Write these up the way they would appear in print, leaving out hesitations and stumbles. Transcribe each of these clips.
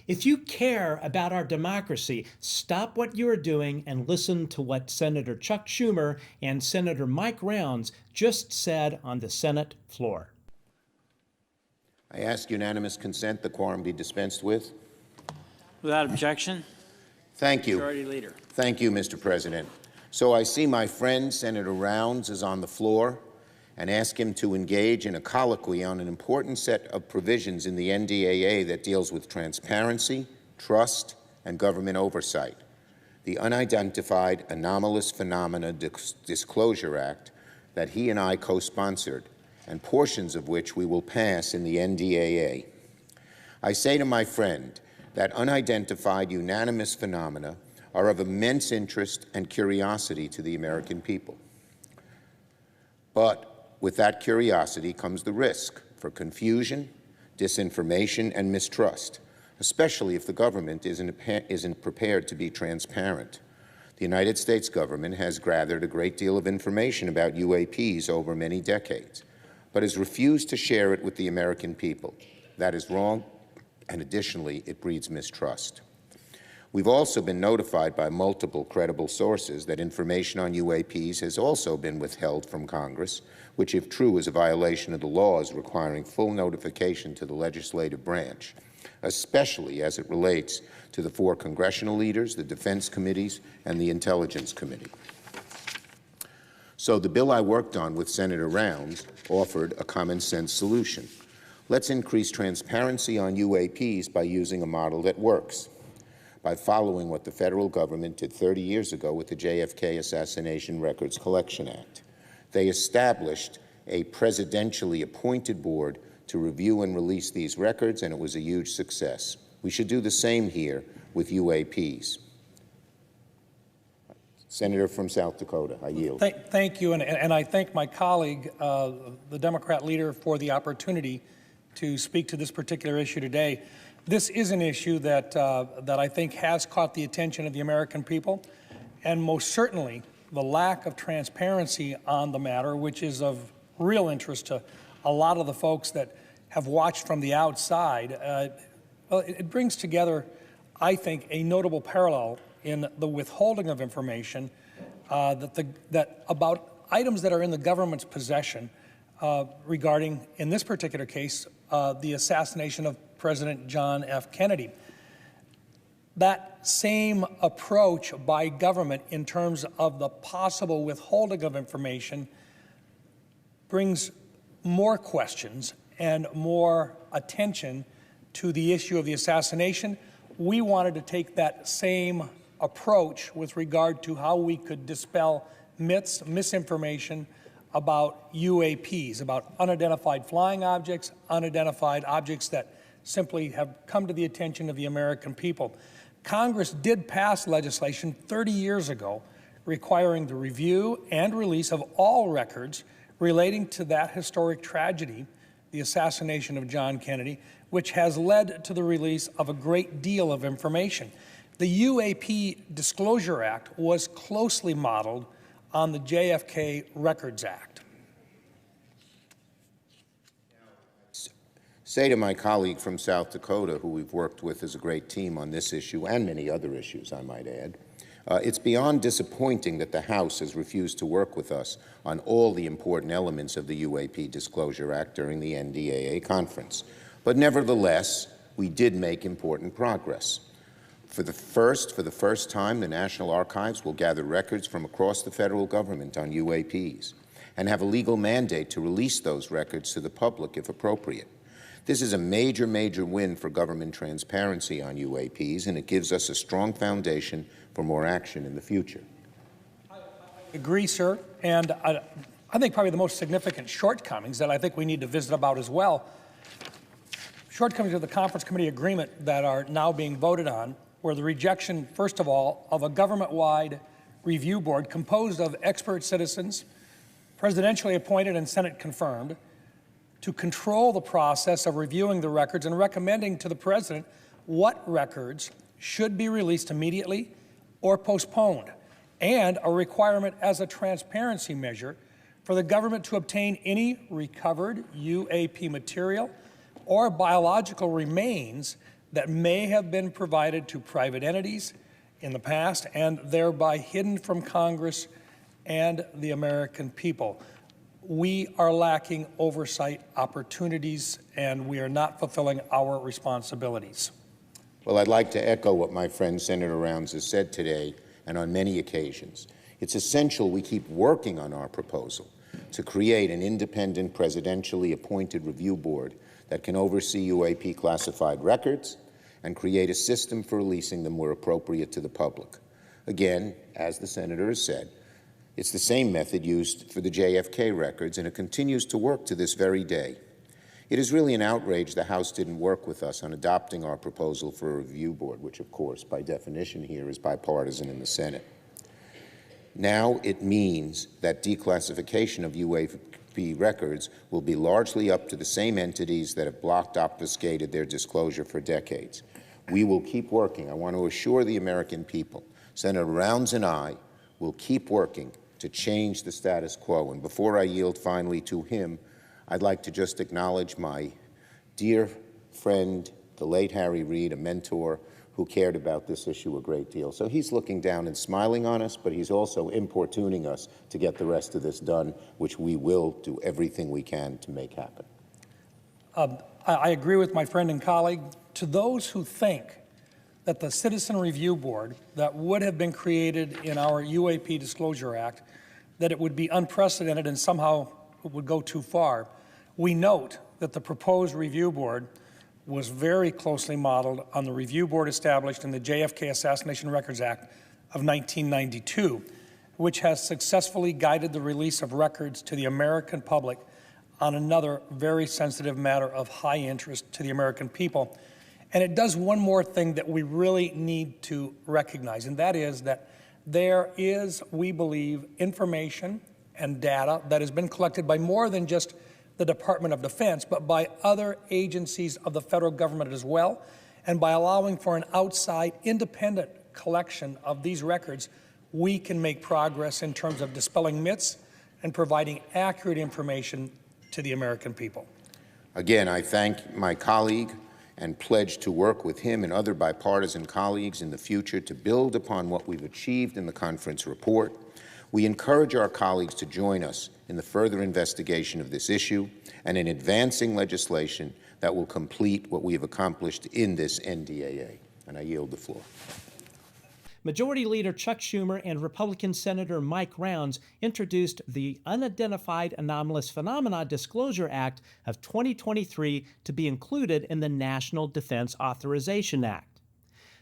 If you care about our democracy, stop what you are doing and listen to what Senator Chuck Schumer and Senator Mike Rounds just said on the Senate floor. I ask unanimous consent the quorum be dispensed with. Without objection. Thank you. Majority Leader. Thank you, Mr. President. So I see my friend Senator Rounds is on the floor and ask him to engage in a colloquy on an important set of provisions in the NDAA that deals with transparency, trust, and government oversight. The Unidentified Anomalous Phenomena Disclosure Act that he and I co-sponsored, and portions of which we will pass in the NDAA. I say to my friend that unidentified unanimous phenomena are of immense interest and curiosity to the American people. But with that curiosity comes the risk for confusion, disinformation, and mistrust, especially if the government isn't prepared to be transparent. The United States government has gathered a great deal of information about UAPs over many decades, but has refused to share it with the American people. That is wrong, and additionally, it breeds mistrust. We've also been notified by multiple credible sources that information on UAPs has also been withheld from Congress, which, if true, is a violation of the laws requiring full notification to the legislative branch, especially as it relates to the 4 congressional leaders, the defense committees, and the Intelligence Committee. So the bill I worked on with Senator Rounds offered a common-sense solution. Let's increase transparency on UAPs by using a model that works, by following what the federal government did 30 years ago with the JFK Assassination Records Collection Act. They established a presidentially appointed board to review and release these records, and it was a huge success. We should do the same here with UAPs. Senator from South Dakota, I yield. Thank you, and I thank my colleague, the Democrat leader, for the opportunity to speak to this particular issue today. This is an issue that I think has caught the attention of the American people, and most certainly the lack of transparency on the matter, which is of real interest to a lot of the folks that have watched from the outside. Well, it brings together, I think, a notable parallel in the withholding of information about items that are in the government's possession regarding, in this particular case, the assassination of President John F. Kennedy. That same approach by government in terms of the possible withholding of information brings more questions and more attention to the issue of the assassination. We wanted to take that same approach with regard to how we could dispel myths, misinformation about UAPs, about unidentified flying objects, unidentified objects that simply have come to the attention of the American people. Congress did pass legislation 30 years ago requiring the review and release of all records relating to that historic tragedy, the assassination of John Kennedy, which has led to the release of a great deal of information. The UAP Disclosure Act was closely modeled on the JFK Records Act. Say to my colleague from South Dakota, who we've worked with as a great team on this issue and many other issues, I might add, it's beyond disappointing that the House has refused to work with us on all the important elements of the UAP Disclosure Act during the NDAA conference. But nevertheless, we did make important progress. For the first time, the National Archives will gather records from across the federal government on UAPs and have a legal mandate to release those records to the public if appropriate. This is a major, major win for government transparency on UAPs, and it gives us a strong foundation for more action in the future. I agree, sir, and I think probably the most significant shortcomings that I think we need to visit about as well, shortcomings of the conference committee agreement that are now being voted on, were the rejection, first of all, of a government-wide review board composed of expert citizens, presidentially appointed and Senate confirmed, to control the process of reviewing the records and recommending to the president what records should be released immediately or postponed, and a requirement as a transparency measure for the government to obtain any recovered UAP material or biological remains that may have been provided to private entities in the past and thereby hidden from Congress and the American people. We are lacking oversight opportunities, and we are not fulfilling our responsibilities. Well, I'd like to echo what my friend Senator Rounds has said today and on many occasions. It's essential we keep working on our proposal to create an independent, presidentially appointed review board that can oversee UAP classified records and create a system for releasing them where appropriate to the public. Again, as the Senator has said, it's the same method used for the JFK records, and it continues to work to this very day. It is really an outrage the House didn't work with us on adopting our proposal for a review board, which, of course, by definition here is bipartisan in the Senate. Now it means that declassification of UAP records will be largely up to the same entities that have blocked, obfuscated their disclosure for decades. We will keep working. I want to assure the American people, Senator Rounds and I will keep working to change the status quo. And before I yield finally to him, I'd like to just acknowledge my dear friend, the late Harry Reid, a mentor who cared about this issue a great deal. So he's looking down and smiling on us, but he's also importuning us to get the rest of this done, which we will do everything we can to make happen. I agree with my friend and colleague. To those who think that the Citizen Review Board that would have been created in our UAP Disclosure Act, that it would be unprecedented and somehow it would go too far, we note that the proposed review board was very closely modeled on the review board established in the JFK Assassination Records Act of 1992, which has successfully guided the release of records to the American public on another very sensitive matter of high interest to the American people. And it does one more thing that we really need to recognize, and that is that there is, we believe, information and data that has been collected by more than just the Department of Defense, but by other agencies of the federal government as well. And by allowing for an outside, independent collection of these records, we can make progress in terms of dispelling myths and providing accurate information to the American people. Again, I thank my colleague and pledge to work with him and other bipartisan colleagues in the future to build upon what we've achieved in the conference report. We encourage our colleagues to join us in the further investigation of this issue and in advancing legislation that will complete what we have accomplished in this NDAA. And I yield the floor. Majority Leader Chuck Schumer and Republican Senator Mike Rounds introduced the Unidentified Anomalous Phenomena Disclosure Act of 2023 to be included in the National Defense Authorization Act.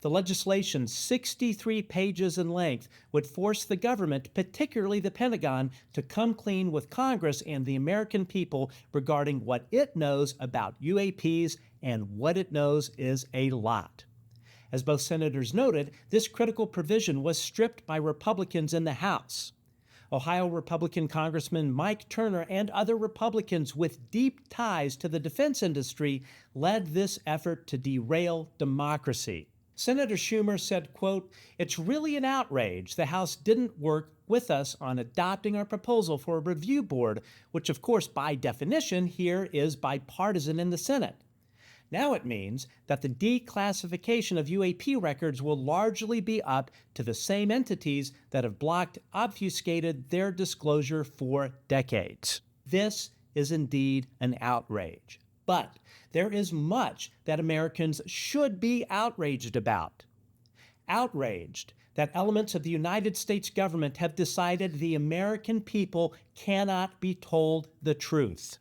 The legislation, 63 pages in length, would force the government, particularly the Pentagon, to come clean with Congress and the American people regarding what it knows about UAPs, and what it knows is a lot. As both senators noted, this critical provision was stripped by Republicans in the House. Ohio Republican Congressman Mike Turner and other Republicans with deep ties to the defense industry led this effort to derail democracy. Senator Schumer said, quote, "It's really an outrage the House didn't work with us on adopting our proposal for a review board, which of course by definition here is bipartisan in the Senate. Now it means that the declassification of UAP records will largely be up to the same entities that have blocked, obfuscated their disclosure for decades. This is indeed an outrage. But there is much that Americans should be outraged about. Outraged that elements of the United States government have decided the American people cannot be told the truth.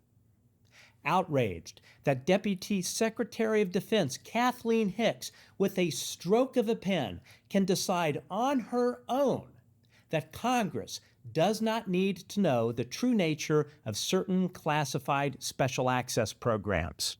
Outraged that Deputy Secretary of Defense Kathleen Hicks, with a stroke of a pen, can decide on her own that Congress does not need to know the true nature of certain classified special access programs.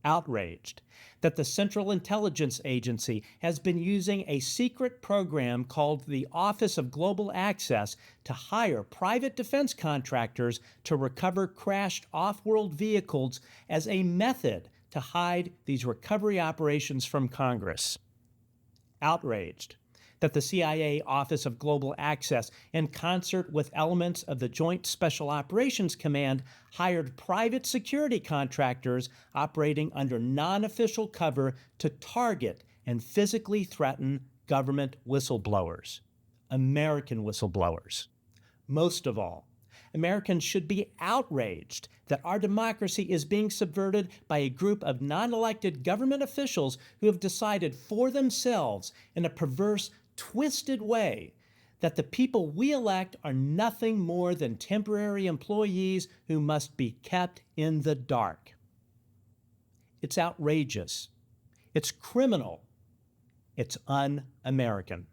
Outraged that the Central Intelligence Agency has been using a secret program called the Office of Global Access to hire private defense contractors to recover crashed off-world vehicles as a method to hide these recovery operations from Congress. Outraged that the CIA Office of Global Access, in concert with elements of the Joint Special Operations Command, hired private security contractors operating under non-official cover to target and physically threaten government whistleblowers, American whistleblowers. Most of all, Americans should be outraged that our democracy is being subverted by a group of non-elected government officials who have decided for themselves in a perverse, twisted way that the people we elect are nothing more than temporary employees who must be kept in the dark. It's outrageous. It's criminal. It's un-American.